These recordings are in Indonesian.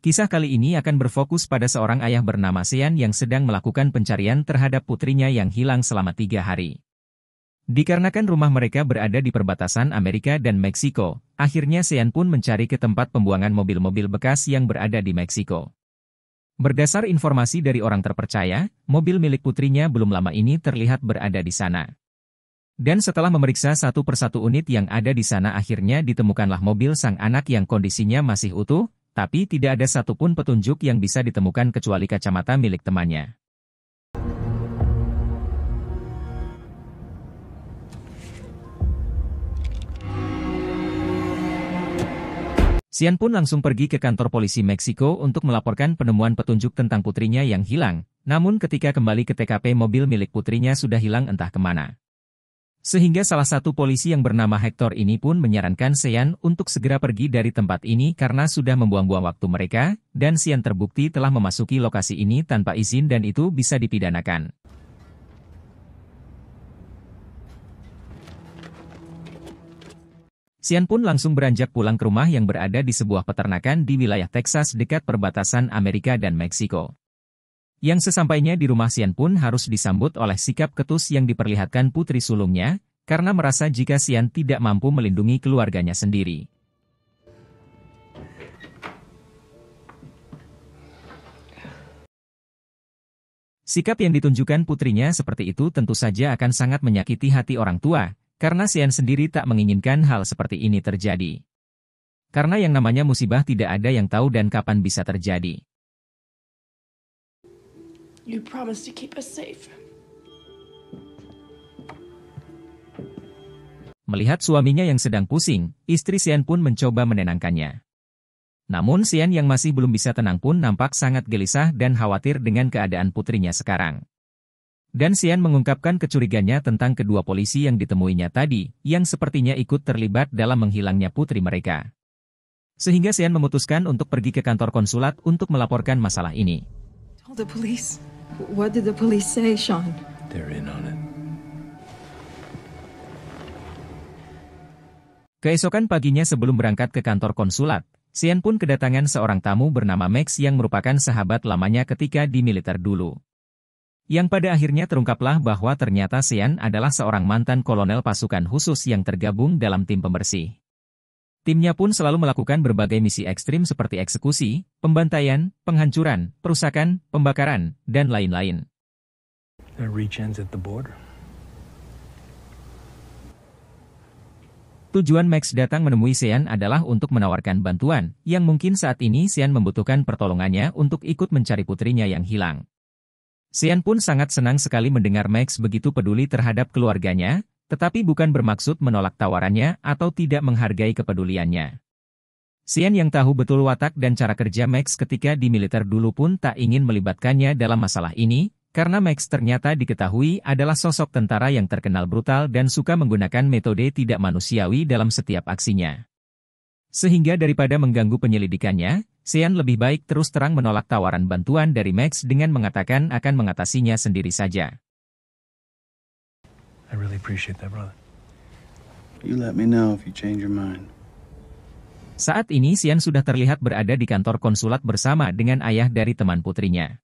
Kisah kali ini akan berfokus pada seorang ayah bernama Sean yang sedang melakukan pencarian terhadap putrinya yang hilang selama 3 hari. Dikarenakan rumah mereka berada di perbatasan Amerika dan Meksiko, akhirnya Sean pun mencari ke tempat pembuangan mobil-mobil bekas yang berada di Meksiko. Berdasar informasi dari orang terpercaya, mobil milik putrinya belum lama ini terlihat berada di sana. Dan setelah memeriksa satu persatu unit yang ada di sana, akhirnya ditemukanlah mobil sang anak yang kondisinya masih utuh, tapi tidak ada satupun petunjuk yang bisa ditemukan kecuali kacamata milik temannya. Sean pun langsung pergi ke kantor polisi Meksiko untuk melaporkan penemuan petunjuk tentang putrinya yang hilang, namun ketika kembali ke TKP, mobil milik putrinya sudah hilang entah kemana. Sehingga salah satu polisi yang bernama Hector ini pun menyarankan Sean untuk segera pergi dari tempat ini karena sudah membuang-buang waktu mereka, dan Sean terbukti telah memasuki lokasi ini tanpa izin dan itu bisa dipidanakan. Sean pun langsung beranjak pulang ke rumah yang berada di sebuah peternakan di wilayah Texas dekat perbatasan Amerika dan Meksiko. Yang sesampainya di rumah, Sean pun harus disambut oleh sikap ketus yang diperlihatkan putri sulungnya, karena merasa jika Sean tidak mampu melindungi keluarganya sendiri. Sikap yang ditunjukkan putrinya seperti itu tentu saja akan sangat menyakiti hati orang tua, karena Sean sendiri tak menginginkan hal seperti ini terjadi. Karena yang namanya musibah tidak ada yang tahu dan kapan bisa terjadi. You promised to keep us safe. Melihat suaminya yang sedang pusing, istri Sean pun mencoba menenangkannya. Namun Sean yang masih belum bisa tenang pun nampak sangat gelisah dan khawatir dengan keadaan putrinya sekarang. Dan Sean mengungkapkan kecuriganya tentang kedua polisi yang ditemuinya tadi, yang sepertinya ikut terlibat dalam menghilangnya putri mereka. Sehingga Sean memutuskan untuk pergi ke kantor konsulat untuk melaporkan masalah ini. The police. What did the police say, Sean? They're in on it. Keesokan paginya sebelum berangkat ke kantor konsulat, Sean pun kedatangan seorang tamu bernama Max yang merupakan sahabat lamanya ketika di militer dulu. Yang pada akhirnya terungkaplah bahwa ternyata Sean adalah seorang mantan kolonel pasukan khusus yang tergabung dalam tim pembersih. Timnya pun selalu melakukan berbagai misi ekstrim seperti eksekusi, pembantaian, penghancuran, perusakan, pembakaran, dan lain-lain. Tujuan Max datang menemui Sean adalah untuk menawarkan bantuan, yang mungkin saat ini Sean membutuhkan pertolongannya untuk ikut mencari putrinya yang hilang. Sean pun sangat senang sekali mendengar Max begitu peduli terhadap keluarganya, tetapi bukan bermaksud menolak tawarannya atau tidak menghargai kepeduliannya. Sean yang tahu betul watak dan cara kerja Max ketika di militer dulu pun tak ingin melibatkannya dalam masalah ini, karena Max ternyata diketahui adalah sosok tentara yang terkenal brutal dan suka menggunakan metode tidak manusiawi dalam setiap aksinya. Sehingga daripada mengganggu penyelidikannya, Sean lebih baik terus terang menolak tawaran bantuan dari Max dengan mengatakan akan mengatasinya sendiri saja. I really appreciate that, brother. You let me know if you change your mind. Saat ini Sean sudah terlihat berada di kantor konsulat bersama dengan ayah dari teman putrinya.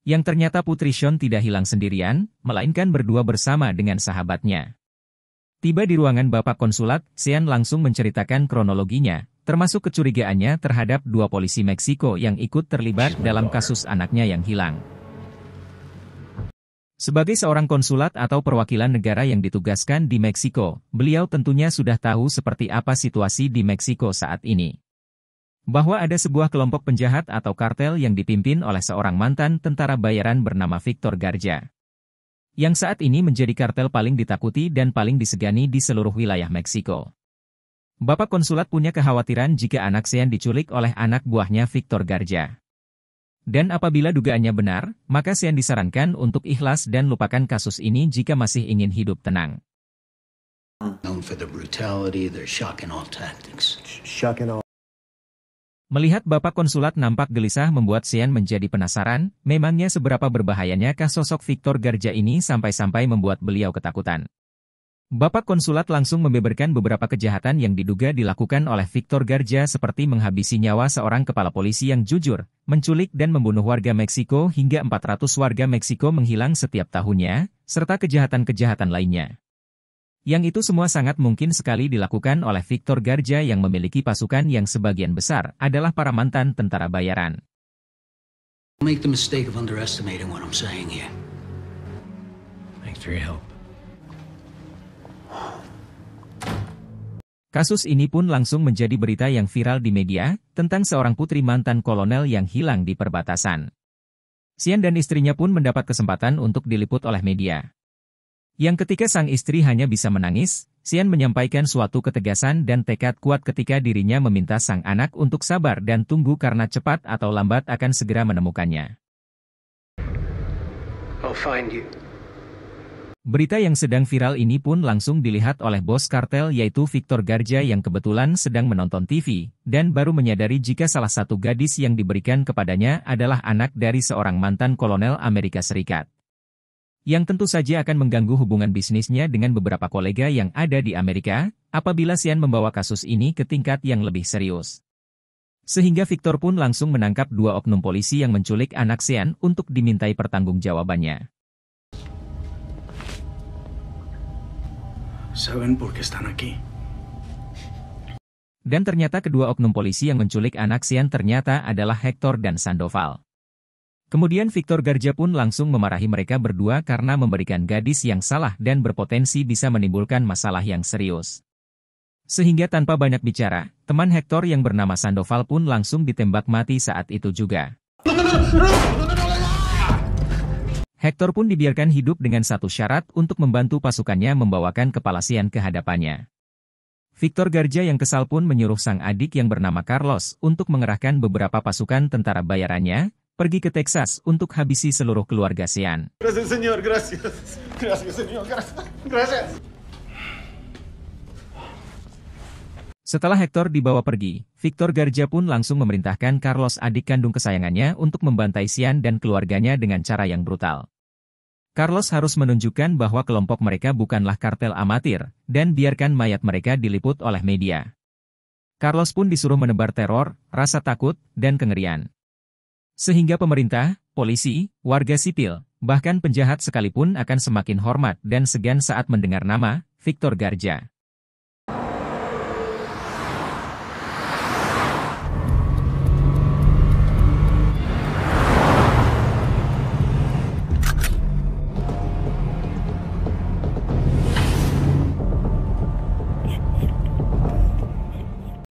Yang ternyata putri Sean tidak hilang sendirian, melainkan berdua bersama dengan sahabatnya. Tiba di ruangan bapak konsulat, Sean langsung menceritakan kronologinya, termasuk kecurigaannya terhadap dua polisi Meksiko yang ikut terlibat dalam kasus anaknya yang hilang. Sebagai seorang konsulat atau perwakilan negara yang ditugaskan di Meksiko, beliau tentunya sudah tahu seperti apa situasi di Meksiko saat ini. Bahwa ada sebuah kelompok penjahat atau kartel yang dipimpin oleh seorang mantan tentara bayaran bernama Victor Garza. Yang saat ini menjadi kartel paling ditakuti dan paling disegani di seluruh wilayah Meksiko. Bapak konsulat punya kekhawatiran jika anak Sean diculik oleh anak buahnya Victor Garza. Dan apabila dugaannya benar, maka Sean disarankan untuk ikhlas dan lupakan kasus ini jika masih ingin hidup tenang. Melihat bapak konsulat nampak gelisah membuat Sean menjadi penasaran, memangnya seberapa berbahayanyakah sosok Victor Garza ini sampai-sampai membuat beliau ketakutan. Bapak konsulat langsung membeberkan beberapa kejahatan yang diduga dilakukan oleh Victor Garza seperti menghabisi nyawa seorang kepala polisi yang jujur, menculik dan membunuh warga Meksiko hingga 400 warga Meksiko menghilang setiap tahunnya, serta kejahatan-kejahatan lainnya. Yang itu semua sangat mungkin sekali dilakukan oleh Victor Garza yang memiliki pasukan yang sebagian besar adalah para mantan tentara bayaran. Make the mistake of underestimating what I'm saying here. Thanks for your help. Kasus ini pun langsung menjadi berita yang viral di media, tentang seorang putri mantan kolonel yang hilang di perbatasan. Sian dan istrinya pun mendapat kesempatan untuk diliput oleh media. Yang ketika sang istri hanya bisa menangis, Sian menyampaikan suatu ketegasan dan tekad kuat ketika dirinya meminta sang anak untuk sabar dan tunggu karena cepat atau lambat akan segera menemukannya. I'll find you. Berita yang sedang viral ini pun langsung dilihat oleh bos kartel yaitu Victor Garza yang kebetulan sedang menonton TV, dan baru menyadari jika salah satu gadis yang diberikan kepadanya adalah anak dari seorang mantan kolonel Amerika Serikat. Yang tentu saja akan mengganggu hubungan bisnisnya dengan beberapa kolega yang ada di Amerika, apabila Sian membawa kasus ini ke tingkat yang lebih serius. Sehingga Victor pun langsung menangkap 2 oknum polisi yang menculik anak Sian untuk dimintai pertanggungjawabannya. ¿Saben por qué están aquí? Dan ternyata kedua oknum polisi yang menculik anak Sian ternyata adalah Hector dan Sandoval. Kemudian Victor Garza pun langsung memarahi mereka berdua karena memberikan gadis yang salah dan berpotensi bisa menimbulkan masalah yang serius. Sehingga tanpa banyak bicara, teman Hector yang bernama Sandoval pun langsung ditembak mati saat itu juga. Hector pun dibiarkan hidup dengan satu syarat untuk membantu pasukannya membawakan kepala Sian ke hadapannya. Victor Garza yang kesal pun menyuruh sang adik yang bernama Carlos untuk mengerahkan beberapa pasukan tentara bayarannya, pergi ke Texas untuk habisi seluruh keluarga Sian. Gracias, señor, gracias. Gracias, señor, gracias. Setelah Hector dibawa pergi, Victor Garza pun langsung memerintahkan Carlos adik kandung kesayangannya untuk membantai Sian dan keluarganya dengan cara yang brutal. Carlos harus menunjukkan bahwa kelompok mereka bukanlah kartel amatir, dan biarkan mayat mereka diliput oleh media. Carlos pun disuruh menebar teror, rasa takut, dan kengerian. Sehingga pemerintah, polisi, warga sipil, bahkan penjahat sekalipun akan semakin hormat dan segan saat mendengar nama Victor Garza.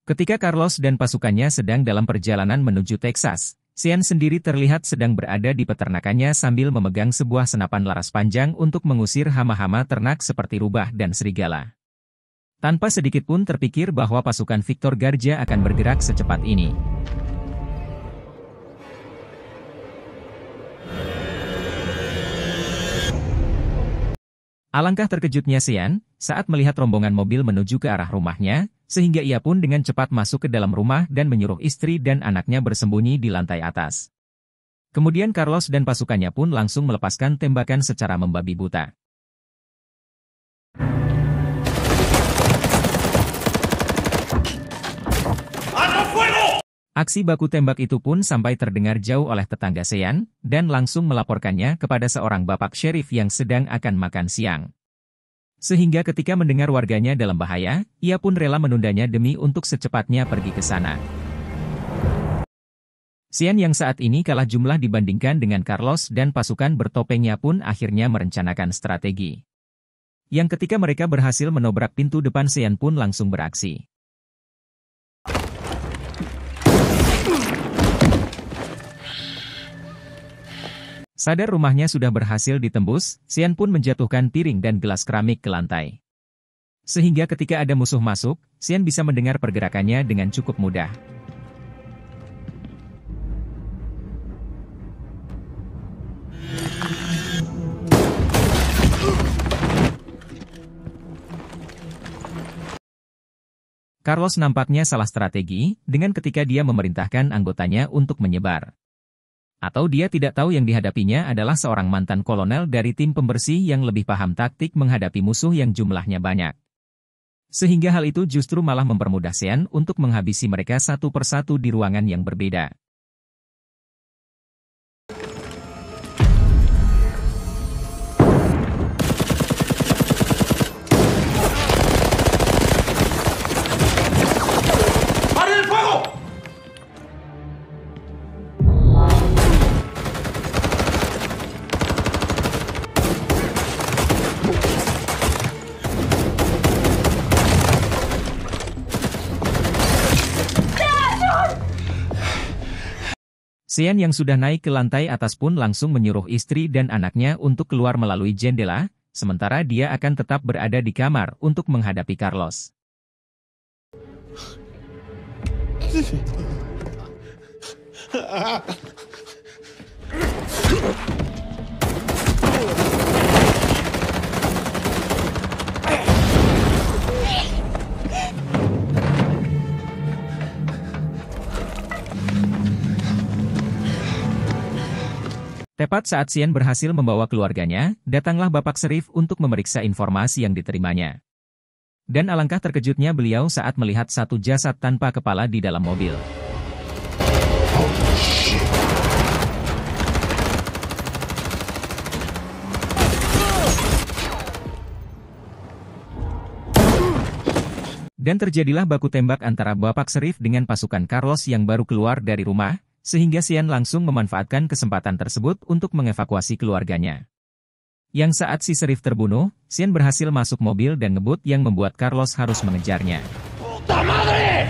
Ketika Carlos dan pasukannya sedang dalam perjalanan menuju Texas, Sian sendiri terlihat sedang berada di peternakannya sambil memegang sebuah senapan laras panjang untuk mengusir hama-hama ternak seperti rubah dan serigala. Tanpa sedikit pun terpikir bahwa pasukan Victor Garza akan bergerak secepat ini. Alangkah terkejutnya Sian saat melihat rombongan mobil menuju ke arah rumahnya, sehingga ia pun dengan cepat masuk ke dalam rumah dan menyuruh istri dan anaknya bersembunyi di lantai atas. Kemudian Carlos dan pasukannya pun langsung melepaskan tembakan secara membabi buta. Aksi baku tembak itu pun sampai terdengar jauh oleh tetangga Sian, dan langsung melaporkannya kepada seorang bapak syerif yang sedang akan makan siang. Sehingga ketika mendengar warganya dalam bahaya, ia pun rela menundanya demi untuk secepatnya pergi ke sana. Sian yang saat ini kalah jumlah dibandingkan dengan Carlos dan pasukan bertopengnya pun akhirnya merencanakan strategi. Yang ketika mereka berhasil menobrak pintu depan Sian pun langsung beraksi. Sadar rumahnya sudah berhasil ditembus, Sian pun menjatuhkan piring dan gelas keramik ke lantai. Sehingga ketika ada musuh masuk, Sian bisa mendengar pergerakannya dengan cukup mudah. Carlos nampaknya salah strategi, dengan ketika dia memerintahkan anggotanya untuk menyebar. Atau dia tidak tahu yang dihadapinya adalah seorang mantan kolonel dari tim pembersih yang lebih paham taktik menghadapi musuh yang jumlahnya banyak. Sehingga hal itu justru malah mempermudah Sean untuk menghabisi mereka satu persatu di ruangan yang berbeda. Sean yang sudah naik ke lantai atas pun langsung menyuruh istri dan anaknya untuk keluar melalui jendela, sementara dia akan tetap berada di kamar untuk menghadapi Carlos. Tepat saat Sean berhasil membawa keluarganya, datanglah Bapak Sherif untuk memeriksa informasi yang diterimanya. Dan alangkah terkejutnya beliau saat melihat satu jasad tanpa kepala di dalam mobil. Dan terjadilah baku tembak antara Bapak Sherif dengan pasukan Carlos yang baru keluar dari rumah, sehingga Sean langsung memanfaatkan kesempatan tersebut untuk mengevakuasi keluarganya. Yang saat si Sherif terbunuh, Sean berhasil masuk mobil dan ngebut yang membuat Carlos harus mengejarnya. Puta madre!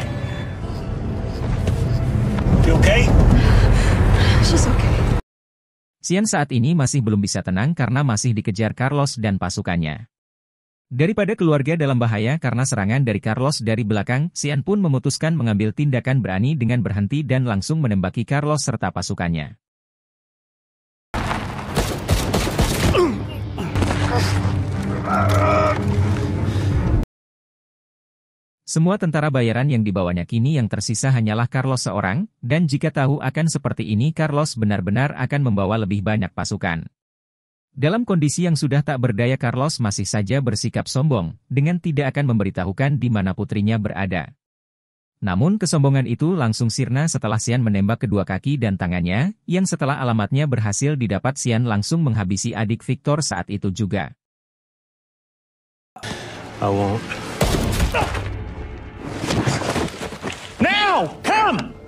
You okay? She's okay. Sean saat ini masih belum bisa tenang karena masih dikejar Carlos dan pasukannya. Daripada keluarga dalam bahaya karena serangan dari Carlos dari belakang, Sean pun memutuskan mengambil tindakan berani dengan berhenti dan langsung menembaki Carlos serta pasukannya. Semua tentara bayaran yang dibawanya kini yang tersisa hanyalah Carlos seorang, dan jika tahu akan seperti ini Carlos benar-benar akan membawa lebih banyak pasukan. Dalam kondisi yang sudah tak berdaya Carlos masih saja bersikap sombong, dengan tidak akan memberitahukan di mana putrinya berada. Namun kesombongan itu langsung sirna setelah Sean menembak kedua kaki dan tangannya, yang setelah alamatnya berhasil didapat Sean langsung menghabisi adik Victor saat itu juga. I won't. Now! Come!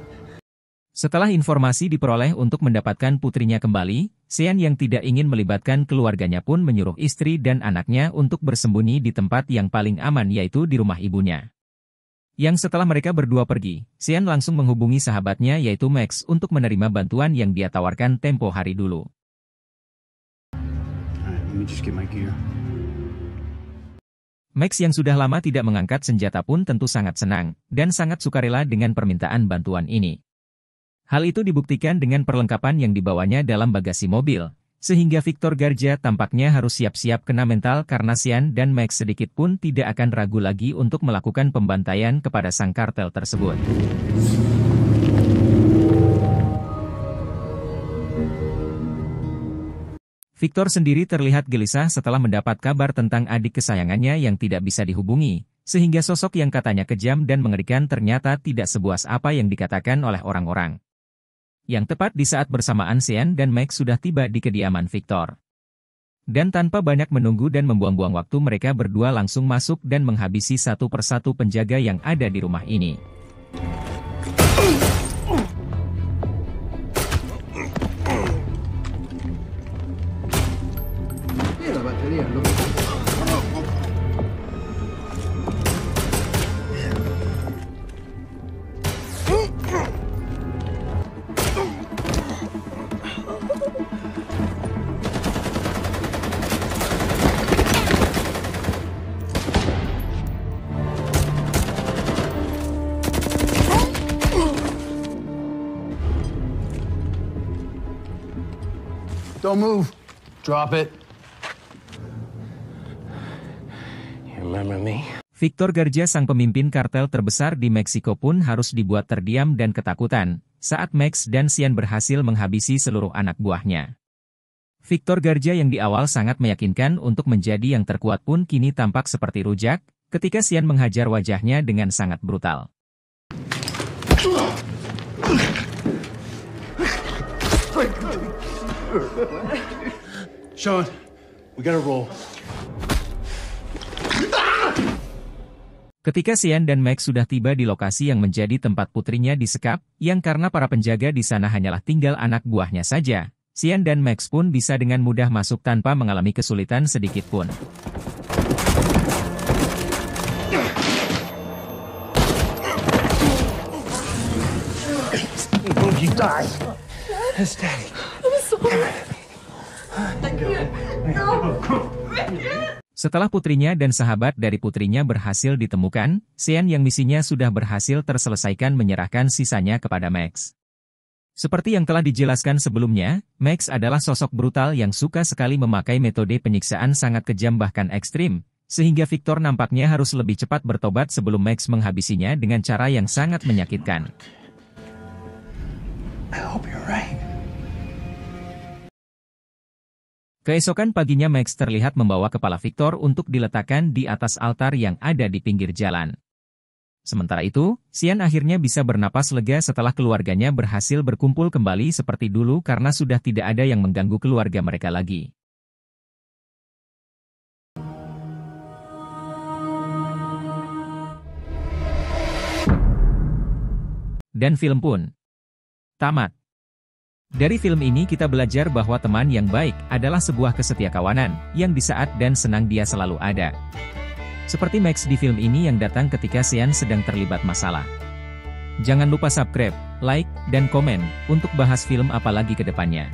Setelah informasi diperoleh untuk mendapatkan putrinya kembali, Sean yang tidak ingin melibatkan keluarganya pun menyuruh istri dan anaknya untuk bersembunyi di tempat yang paling aman yaitu di rumah ibunya. Yang setelah mereka berdua pergi, Sean langsung menghubungi sahabatnya yaitu Max untuk menerima bantuan yang dia tawarkan tempo hari dulu. Let me just get my gear. Max yang sudah lama tidak mengangkat senjata pun tentu sangat senang, dan sangat sukarela dengan permintaan bantuan ini. Hal itu dibuktikan dengan perlengkapan yang dibawanya dalam bagasi mobil, sehingga Victor Garja tampaknya harus siap-siap kena mental karena Sean dan Max sedikit pun tidak akan ragu lagi untuk melakukan pembantaian kepada sang kartel tersebut. Victor sendiri terlihat gelisah setelah mendapat kabar tentang adik kesayangannya yang tidak bisa dihubungi, sehingga sosok yang katanya kejam dan mengerikan ternyata tidak sebuas apa yang dikatakan oleh orang-orang. Yang tepat di saat bersamaan Sean dan Max sudah tiba di kediaman Victor. Dan tanpa banyak menunggu dan membuang-buang waktu mereka berdua langsung masuk dan menghabisi satu persatu penjaga yang ada di rumah ini. Don't move. Drop it. You remember me? Victor Garja sang pemimpin kartel terbesar di Meksiko pun harus dibuat terdiam dan ketakutan, saat Max dan Sean berhasil menghabisi seluruh anak buahnya. Victor Garza yang di awal sangat meyakinkan untuk menjadi yang terkuat pun kini tampak seperti rujak, ketika Sean menghajar wajahnya dengan sangat brutal. Sean, we gotta roll. Ketika Sean dan Max sudah tiba di lokasi yang menjadi tempat putrinya disekap, yang karena para penjaga di sana hanyalah tinggal anak buahnya saja, Sean dan Max pun bisa dengan mudah masuk tanpa mengalami kesulitan sedikit pun. You die. That's Daddy. Setelah putrinya dan sahabat dari putrinya berhasil ditemukan, Sean yang misinya sudah berhasil terselesaikan menyerahkan sisanya kepada Max. Seperti yang telah dijelaskan sebelumnya, Max adalah sosok brutal yang suka sekali memakai metode penyiksaan sangat kejam bahkan ekstrim, sehingga Victor nampaknya harus lebih cepat bertobat sebelum Max menghabisinya dengan cara yang sangat menyakitkan. I hope you're right. Keesokan paginya Max terlihat membawa kepala Victor untuk diletakkan di atas altar yang ada di pinggir jalan. Sementara itu, Sean akhirnya bisa bernapas lega setelah keluarganya berhasil berkumpul kembali seperti dulu karena sudah tidak ada yang mengganggu keluarga mereka lagi. Dan film pun tamat. Dari film ini kita belajar bahwa teman yang baik adalah sebuah kesetiakawanan, yang di saat dan senang dia selalu ada. Seperti Max di film ini yang datang ketika Sean sedang terlibat masalah. Jangan lupa subscribe, like, dan komen, untuk bahas film apa lagi ke depannya.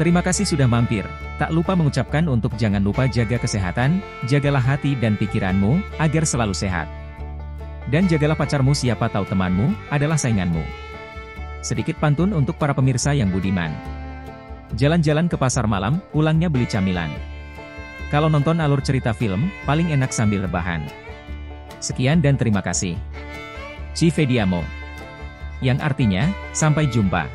Terima kasih sudah mampir, tak lupa mengucapkan untuk jangan lupa jaga kesehatan, jagalah hati dan pikiranmu, agar selalu sehat. Dan jagalah pacarmu, siapa tahu temanmu adalah sainganmu. Sedikit pantun untuk para pemirsa yang budiman. Jalan-jalan ke pasar malam, pulangnya beli camilan. Kalau nonton alur cerita film, paling enak sambil rebahan. Sekian dan terima kasih. Ci vediamo. Yang artinya, sampai jumpa.